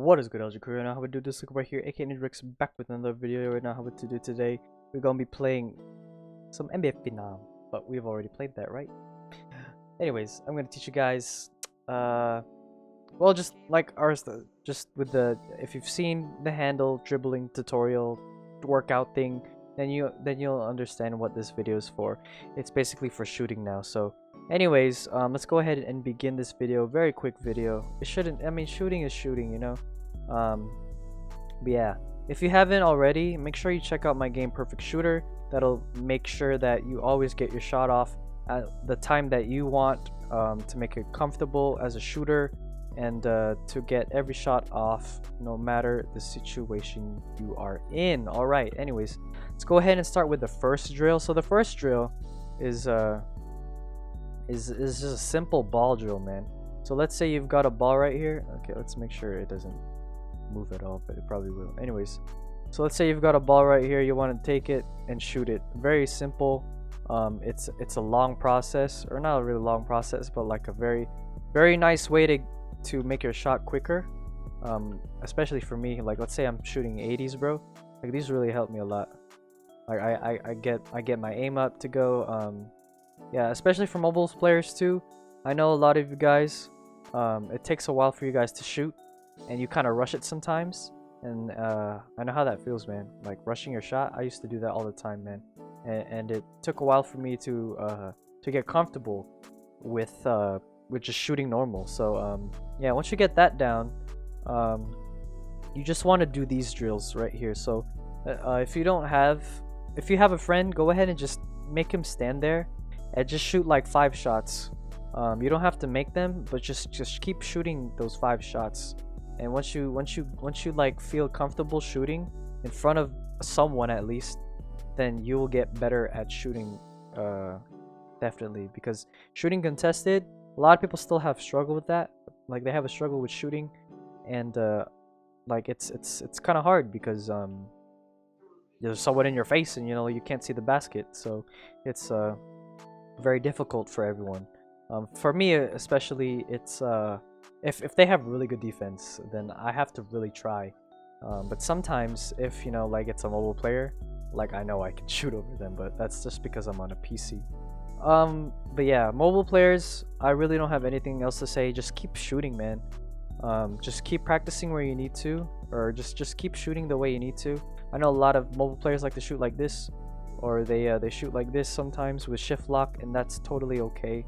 What is good, LG crew? Now how we do this look right here, aka Nidrix, back with another video. Right now, how to do today, we're gonna be playing some NFP now, but we've already played that, right? Anyways, I'm gonna teach you guys, well, just like ours, just with the, if you've seen the handle dribbling tutorial workout thing, then you'll understand what this video is for. It's basically for shooting now. So anyways, let's go ahead and begin this video. Very quick video. It shouldn't, I mean, shooting is shooting, you know. But yeah, if you haven't already, make sure you check out my game Perfect Shooter. That'll make sure that you always get your shot off at the time that you want, to make it comfortable as a shooter, and to get every shot off no matter the situation you are in. All right, anyways, let's go ahead and start with the first drill. So the first drill is just a simple ball drill, man. So let's say you've got a ball right here. Okay, let's make sure it doesn't move at all, but it probably will. Anyways, so let's say you've got a ball right here. You want to take it and shoot it. Very simple. It's a long process, or not a really long process, but like a very nice way to make your shot quicker. Especially for me, like let's say I'm shooting 80s, bro. Like these really help me a lot. Like I get my aim up to go. Yeah, especially for mobile players too. I know a lot of you guys, it takes a while for you guys to shoot, and you kind of rush it sometimes. And I know how that feels, man. Like rushing your shot. I used to do that all the time, man. And it took a while for me to get comfortable with just shooting normal. So yeah, once you get that down, you just want to do these drills right here. So if you have a friend, go ahead and just make him stand there and just shoot like 5 shots. You don't have to make them, but just keep shooting those 5 shots. And once you like feel comfortable shooting in front of someone at least, then you will get better at shooting, definitely. Because shooting contested, a lot of people still have struggle with that. Like they have a struggle with shooting, and like it's kind of hard because there's someone in your face, and you know you can't see the basket. So it's very difficult for everyone. For me especially, it's if they have really good defense, then I have to really try. But sometimes if you know, like it's a mobile player, like I know I can shoot over them, but that's just because I'm on a PC. But yeah, mobile players, I really don't have anything else to say. Just keep shooting, man. Just keep practicing where you need to, or just keep shooting the way you need to. I know a lot of mobile players like to shoot like this, or they shoot like this sometimes with shift lock, and that's totally okay.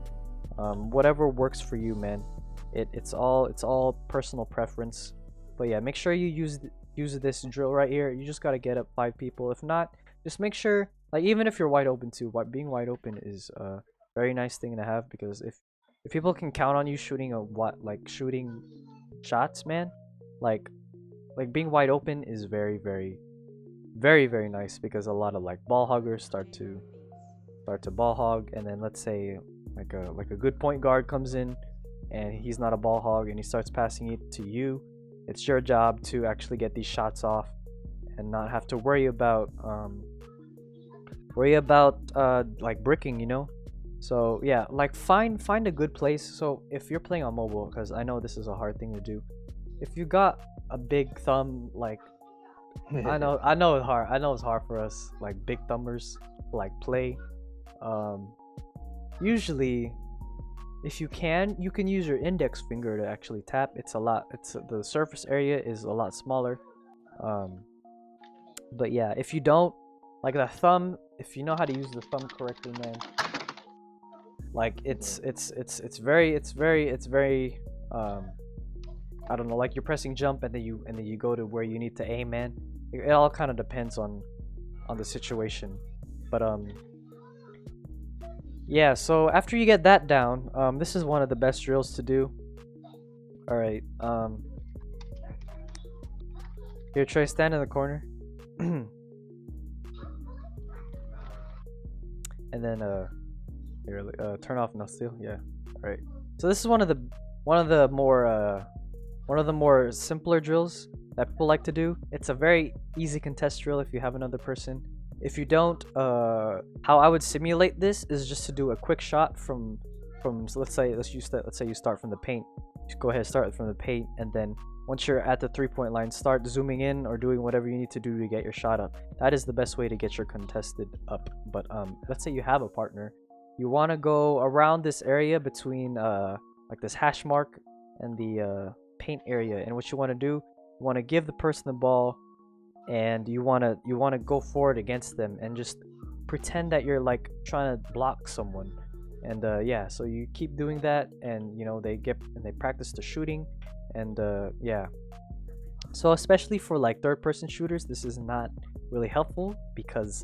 Whatever works for you, man. It's all personal preference. But yeah, make sure you use this drill right here. You just gotta get up 5 people. If not, just make sure, like even if you're wide open too, being wide open is a very nice thing to have, because if people can count on you shooting shooting shots, man, like being wide open is very nice, because a lot of like ball hoggers start to ball hog, and then let's say like a good point guard comes in and he's not a ball hog and he starts passing it to you. It's your job to actually get these shots off and not have to worry about like bricking, you know. So yeah, like find a good place. So if you're playing on mobile, because I know this is a hard thing to do, if you got a big thumb, like I know it's hard. I know it's hard for us like big thumbers like play. Usually, if you can use your index finger to actually tap. The surface area is a lot smaller. But yeah, if you don't, like the thumb, if you know how to use the thumb correctly, man, like it's very I don't know, like you're pressing jump and then you go to where you need to aim, man. It all kind of depends on the situation. But yeah, so after you get that down, this is one of the best drills to do. All right, here, Trey, stand in the corner. And then here, turn off no steal. Yeah. All right. So this is one of the more simpler drills that people like to do. It's a very easy contest drill if you have another person. If you don't, how I would simulate this is just to do a quick shot from so let's say you start from the paint. Just go ahead and start from the paint, and then once you're at the 3-point line, start zooming in or doing whatever you need to do to get your shot up. That is the best way to get your contested up. But let's say you have a partner, you want to go around this area between like this hash mark and the paint area. And what you want to do, you want to give the person the ball, and you want to go forward against them and just pretend that you're like trying to block someone. And yeah, so you keep doing that, and you know, they practice the shooting. And yeah, so especially for like third-person shooters, this is not really helpful because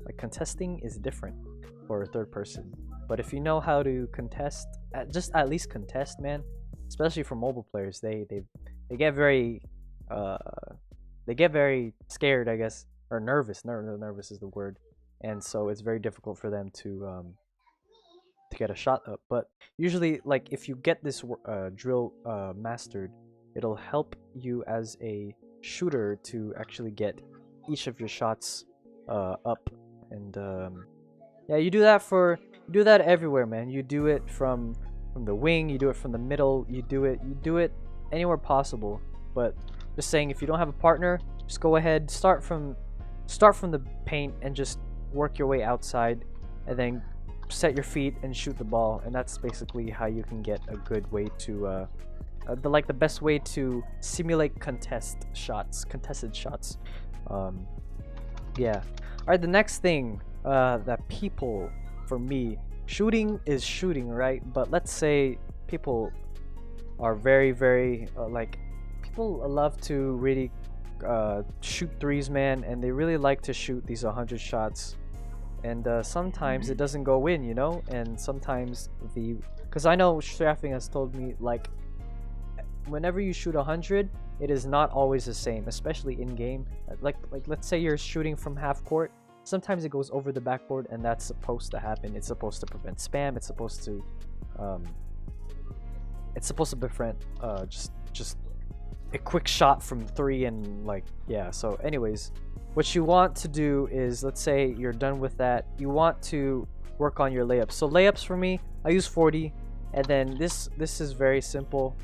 like contesting is different for a third person. But if you know how to contest, just at least contest, man, especially for mobile players, they get very scared, I guess, or nervous. Nervous is the word. And so it's very difficult for them to get a shot up. But usually, like, if you get this drill mastered, it'll help you as a shooter to actually get each of your shots up. And yeah, you do that everywhere, man. You do it from the wing, you do it from the middle, you do it anywhere possible. But just saying, if you don't have a partner, just go ahead, start from the paint and just work your way outside, and then set your feet and shoot the ball. And that's basically how you can get a good way to the best way to simulate contested shots. Yeah. All right, the next thing that people, for me, shooting is shooting, right? But let's say people are very like, people love to really shoot threes, man, and they really like to shoot these 100 shots. And sometimes it doesn't go in, you know. And sometimes because I know Straffing has told me, like, whenever you shoot 100, it is not always the same, especially in game. Like let's say you're shooting from half court, sometimes it goes over the backboard, and that's supposed to happen. It's supposed to prevent spam. It's supposed to prevent just a quick shot from 3. And like, yeah, so anyways, what you want to do is, let's say you're done with that, you want to work on your layups. So layups, for me, I use 40, and then this is very simple.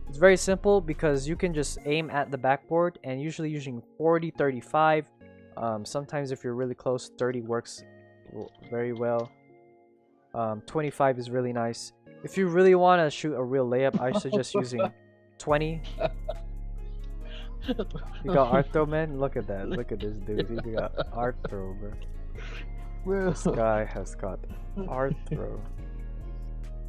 It's very simple because you can just aim at the backboard, and usually using 40, 35. Sometimes if you're really close, 30 works very well. 25 is really nice. If you really want to shoot a real layup, I suggest using 20. You got art throw, man? Look at that. Look at this dude. He got art throw, bro. This guy has got art throw.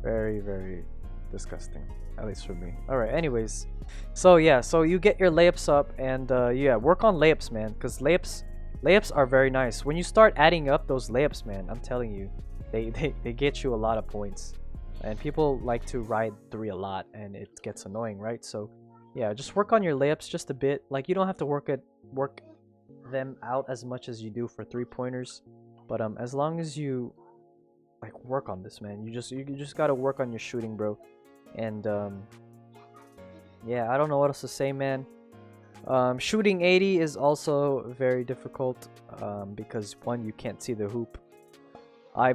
Very disgusting, at least for me. All right, anyways, so yeah, so you get your layups up, and yeah, work on layups, man, because layups are very nice. When you start adding up those layups, man, I'm telling you, they get you a lot of points. And people like to ride 3 a lot, and it gets annoying, right? So yeah, just work on your layups just a bit. Like, you don't have to work them out as much as you do for 3-pointers, but as long as you like work on this, man, you just gotta work on your shooting, bro. And yeah, I don't know what else to say, man. Shooting 80 is also very difficult because, one, you can't see the hoop. I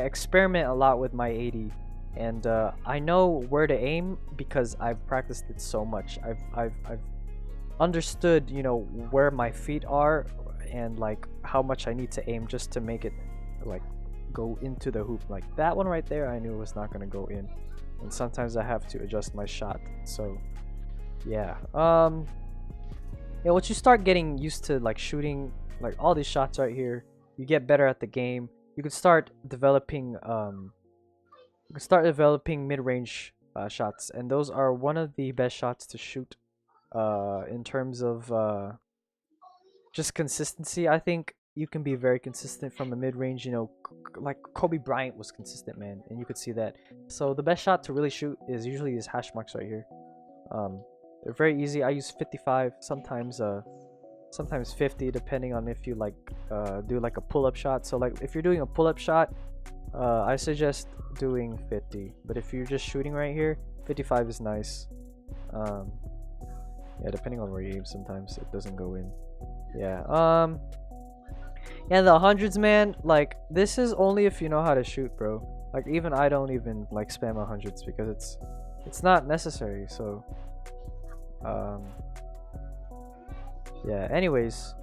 experiment a lot with my 80, and I know where to aim because I've practiced it so much. I've understood, you know, where my feet are and like how much I need to aim just to make it like go into the hoop. Like that one right there, I knew it was not gonna go in, and sometimes I have to adjust my shot. So yeah, yeah, once you start getting used to like shooting like all these shots right here, you get better at the game. You can start developing mid-range shots, and those are one of the best shots to shoot in terms of just consistency. I think you can be very consistent from the mid-range. You know, like Kobe Bryant was consistent, man, and you could see that. So the best shot to really shoot is usually these hash marks right here. They're very easy. I use 55, sometimes 50, depending on if you like do like a pull-up shot. So like if you're doing a pull-up shot, I suggest doing 50, but if you're just shooting right here, 55 is nice. Yeah, depending on where you aim, sometimes it doesn't go in. Yeah, the hundreds, man, like this is only if you know how to shoot, bro. Like even I don't even like spam 100s because it's not necessary. So yeah, anyways,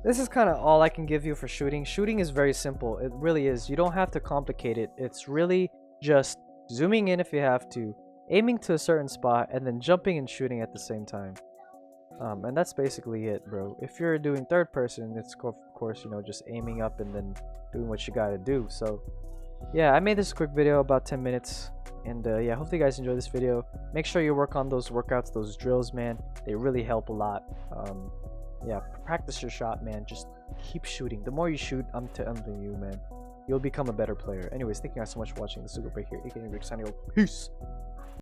this is kind of all I can give you for shooting. Shooting is very simple. It really is. You don't have to complicate it. It's really just zooming in if you have to, aiming to a certain spot, and then jumping and shooting at the same time. And that's basically it, bro. If you're doing third person, it's of course, you know, just aiming up and then doing what you gotta do. So yeah, I made this quick video, about 10 minutes. And yeah, hopefully you guys enjoyed this video. Make sure you work on those workouts, those drills, man. They really help a lot. Yeah, practice your shot, man. Just keep shooting. The more you shoot, I'm telling you, man, you'll become a better player. Anyways, thank you guys so much for watching. This is LukeGabriel here, aka Rick signing out. Peace.